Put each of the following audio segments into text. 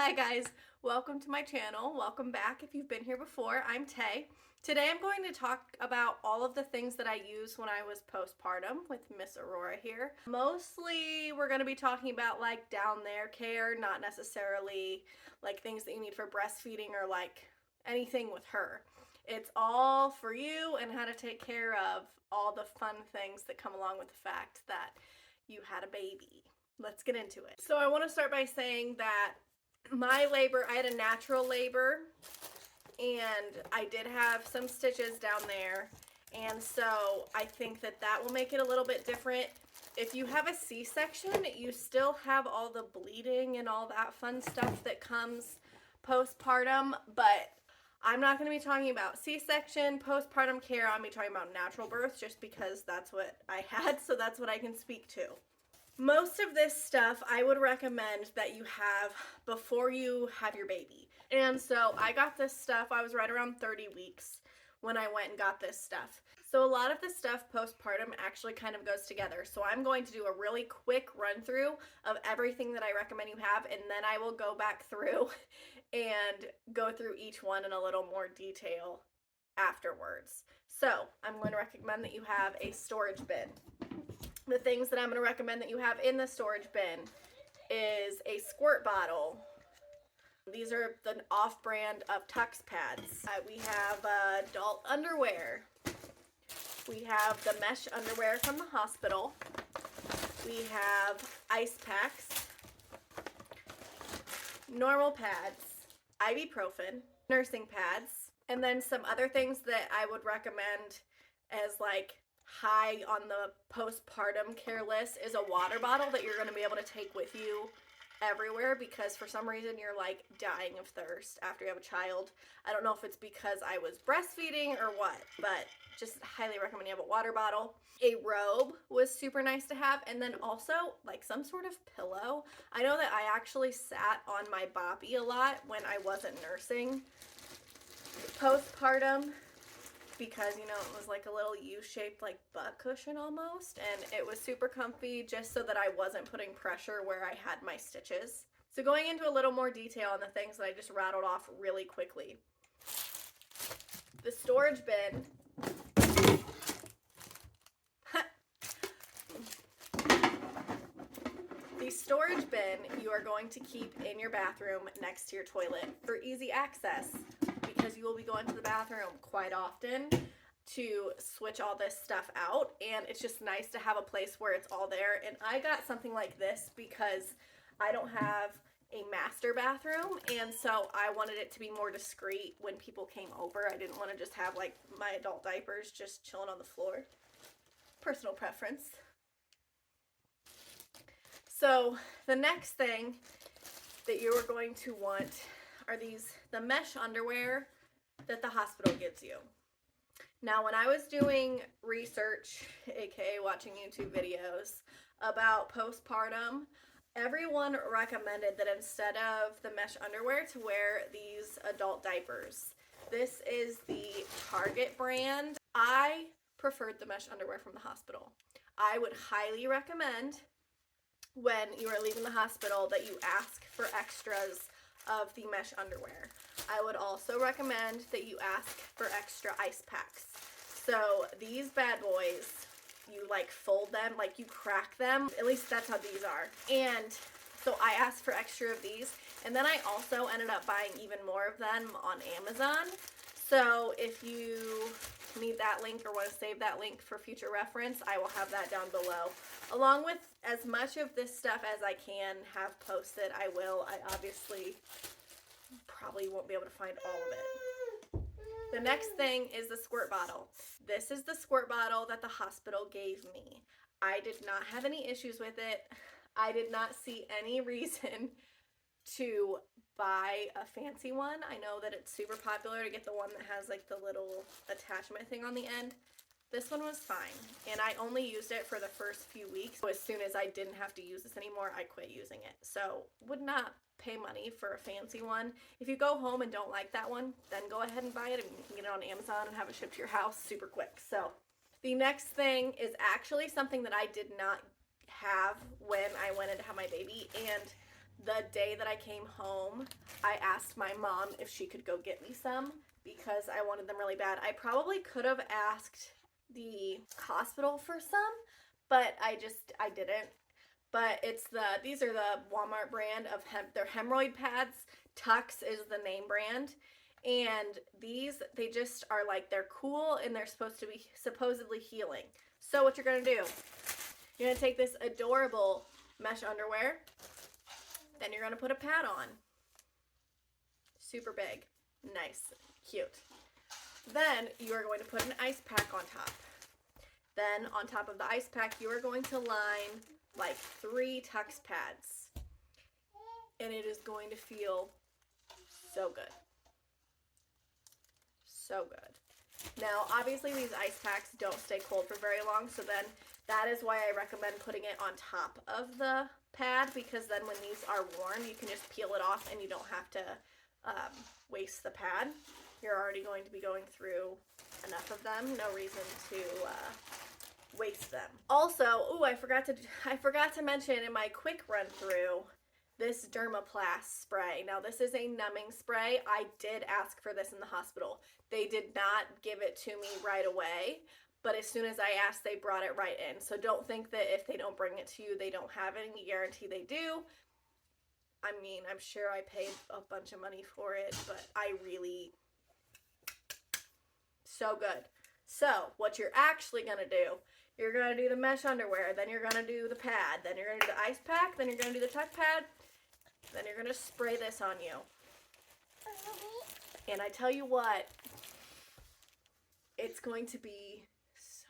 Hi guys, welcome to my channel. Welcome back if you've been here before. I'm Tay. Today I'm going to talk about all of the things that I used when I was postpartum with Miss Aurora here. Mostly we're going to be talking about like down there care, not necessarily like things that you need for breastfeeding or like anything with her. It's all for you and how to take care of all the fun things that come along with the fact that you had a baby. Let's get into it. So I want to start by saying that my labor, I had a natural labor and I did have some stitches down there, and so I think that that will make it a little bit different. If you have a C-section, you still have all the bleeding and all that fun stuff that comes postpartum, but I'm not going to be talking about C-section, postpartum care. I'm going to be talking about natural birth just because that's what I had, so that's what I can speak to. Most of this stuff I would recommend that you have before you have your baby. And so I got this stuff, I was right around 30 weeks when I went and got this stuff. So a lot of the stuff postpartum actually kind of goes together. So I'm going to do a really quick run through of everything that I recommend you have, and then I will go back through and go through each one in a little more detail afterwards. So I'm going to recommend that you have a storage bin. The things that I'm going to recommend that you have in the storage bin is a squirt bottle. These are the off-brand of Tux pads. We have adult underwear. We have the mesh underwear from the hospital. We have ice packs, normal pads, ibuprofen, nursing pads, and then some other things that I would recommend as like high on the postpartum care list is a water bottle that you're going to be able to take with you everywhere, because for some reason you're like dying of thirst after you have a child. I don't know if it's because I was breastfeeding or what, but just highly recommend you have a water bottle. A robe was super nice to have, and then also like some sort of pillow. I know that I actually sat on my boppy a lot when I wasn't nursing postpartum, because, you know, it was like a little U-shaped like butt cushion almost, and it was super comfy just so that I wasn't putting pressure where I had my stitches. So going into a little more detail on the things that I just rattled off really quickly. The storage bin. The storage bin you are going to keep in your bathroom next to your toilet for easy access, because you will be going to the bathroom quite often to switch all this stuff out, and it's just nice to have a place where it's all there. And I got something like this because I don't have a master bathroom, and so I wanted it to be more discreet when people came over. I didn't want to just have like my adult diapers just chilling on the floor. Personal preference. So the next thing that you are going to want are the mesh underwear that the hospital gives you. Now, when I was doing research, aka watching YouTube videos about postpartum, everyone recommended that instead of the mesh underwear to wear these adult diapers. This is the Target brand. I preferred the mesh underwear from the hospital. I would highly recommend when you are leaving the hospital that you ask for extras of the mesh underwear. I would also recommend that you ask for extra ice packs. So these bad boys, you like fold them, like you crack them. At least that's how these are. And so I asked for extra of these, and then I also ended up buying even more of them on Amazon. So if you need that link or want to save that link for future reference, I will have that down below. Along with as much of this stuff as I can have posted, I will. I obviously probably won't be able to find all of it. The next thing is the squirt bottle. This is the squirt bottle that the hospital gave me. I did not have any issues with it. I did not see any reason to buy a fancy one. I know that it's super popular to get the one that has like the little attachment thing on the end. This one was fine, and I only used it for the first few weeks. So as soon as I didn't have to use this anymore, I quit using it. So would not pay money for a fancy one. If you go home and don't like that one, then go ahead and buy it. And you can get it on Amazon and have it shipped to your house super quick. So the next thing is actually something that I did not have when I went in to have my baby, and the day that I came home, I asked my mom if she could go get me some because I wanted them really bad. I probably could have asked the hospital for some, but I didn't. But these are the Walmart brand of they're hemorrhoid pads. Tux is the name brand. And these, they just are like, they're cool and they're supposed to be supposedly healing. So what you're going to do, you're going to take this adorable mesh underwear. Then you're going to put a pad on. Super big. Nice. Cute. Then you are going to put an ice pack on top. Then on top of the ice pack, you are going to line like 3 Tux pads. And it is going to feel so good. So good. Now, obviously these ice packs don't stay cold for very long, so then that is why I recommend putting it on top of the pad, because then when these are warm, you can just peel it off and you don't have to waste the pad. You're already going to be going through enough of them. No reason to waste them. Also, I forgot to mention in my quick run through this Dermoplast spray. Now this is a numbing spray. I did ask for this in the hospital. They did not give it to me right away, but as soon as I asked, they brought it right in. So don't think that if they don't bring it to you, they don't have it. I guarantee they do. I mean, I'm sure I paid a bunch of money for it, but so good. So what you're actually gonna do, you're gonna do the mesh underwear, then you're gonna do the pad, then you're gonna do the ice pack, then you're gonna do the tuck pad, then you're gonna spray this on you. And I tell you what, it's going to be so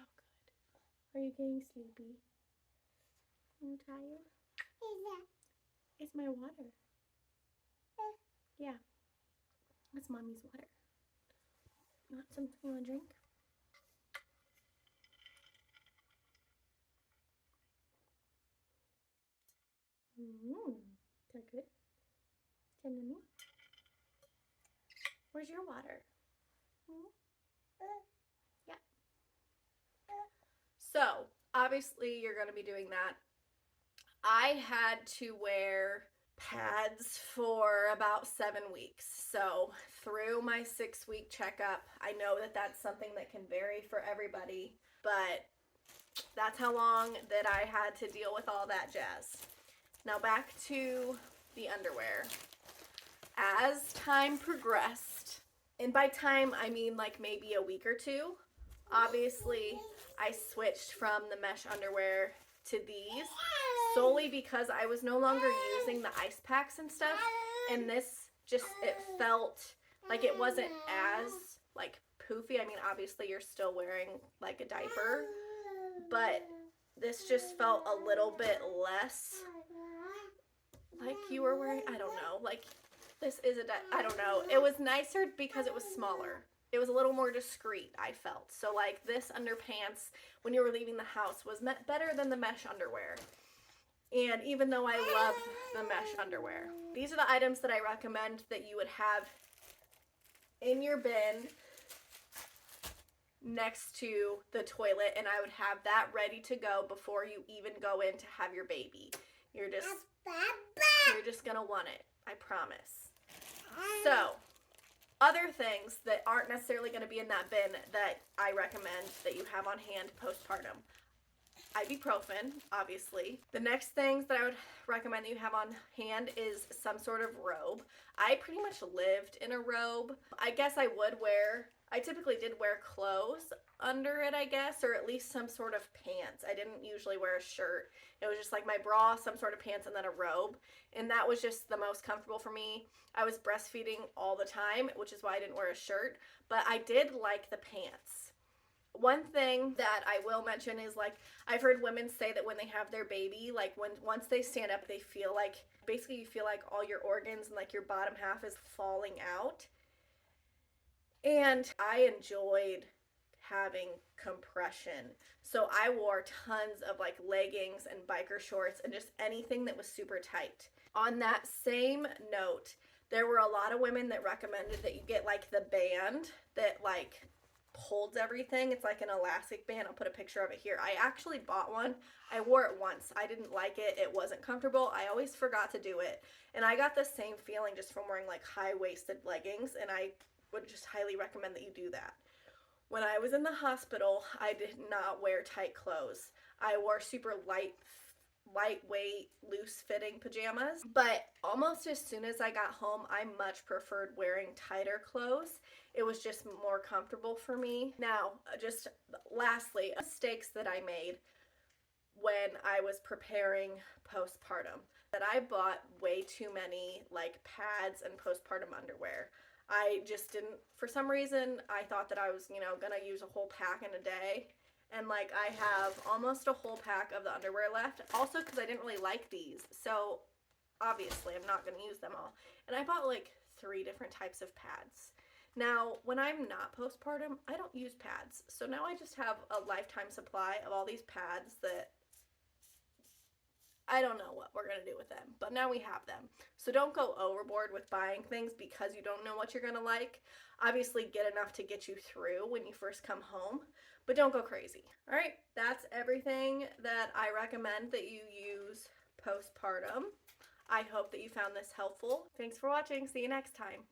good. Are you getting sleepy? Are you tired? It's my water. Yeah. It's mommy's water. You want some? You want a drink? Is that good? Tell me. Where's your water? Yeah. So, obviously you're going to be doing that. I had to wear pads for about 7 weeks. So, through my 6-week checkup, I know that that's something that can vary for everybody, but that's how long that I had to deal with all that jazz. Now back to the underwear. As time progressed, and by time I mean like maybe a week or two, obviously I switched from the mesh underwear to these solely because I was no longer using the ice packs and stuff, and this just, it felt like it wasn't as like poofy. I mean, obviously you're still wearing like a diaper, but this just felt a little bit less like you were wearing, I don't know, like this is I don't know. It was nicer because it was smaller. It was a little more discreet, I felt. So like this underpants when you were leaving the house was better than the mesh underwear. And even though I love the mesh underwear, these are the items that I recommend that you would have in your bin next to the toilet, and I would have that ready to go before you even go in to have your baby. You're just gonna want it, I promise. So, other things that aren't necessarily gonna be in that bin that I recommend that you have on hand postpartum. Ibuprofen, obviously. The next things that I would recommend that you have on hand is some sort of robe. I pretty much lived in a robe. I guess I typically did wear clothes under it, I guess, or at least some sort of pants. I didn't usually wear a shirt. It was just like my bra, some sort of pants, and then a robe. And that was just the most comfortable for me. I was breastfeeding all the time, which is why I didn't wear a shirt, but I did like the pants. One thing that I will mention is, like, I've heard women say that when they have their baby, like once they stand up, they feel like, basically you feel like all your organs and like your bottom half is falling out. And I enjoyed having compression. So I wore tons of like leggings and biker shorts and just anything that was super tight. On that same note, there were a lot of women that recommended that you get like the band that like holds everything. It's like an elastic band. I'll put a picture of it here. I actually bought one. I wore it once. I didn't like it. It wasn't comfortable. I always forgot to do it. And I got the same feeling just from wearing like high-waisted leggings, and I would just highly recommend that you do that. When I was in the hospital, I did not wear tight clothes. I wore super lightweight, loose-fitting pajamas. But almost as soon as I got home, I much preferred wearing tighter clothes. It was just more comfortable for me. Now, just lastly, mistakes that I made when I was preparing postpartum. That I bought way too many like pads and postpartum underwear. I just didn't, for some reason, I thought that I was, gonna use a whole pack in a day. And like I have almost a whole pack of the underwear left. Also because I didn't really like these. So obviously I'm not gonna use them all. And I bought like 3 different types of pads. Now, when I'm not postpartum, I don't use pads. So now I just have a lifetime supply of all these pads that I don't know what we're going to do with them, but now we have them. So don't go overboard with buying things because you don't know what you're going to like. Obviously, get enough to get you through when you first come home, but don't go crazy. All right, that's everything that I recommend that you use postpartum. I hope that you found this helpful. Thanks for watching. See you next time.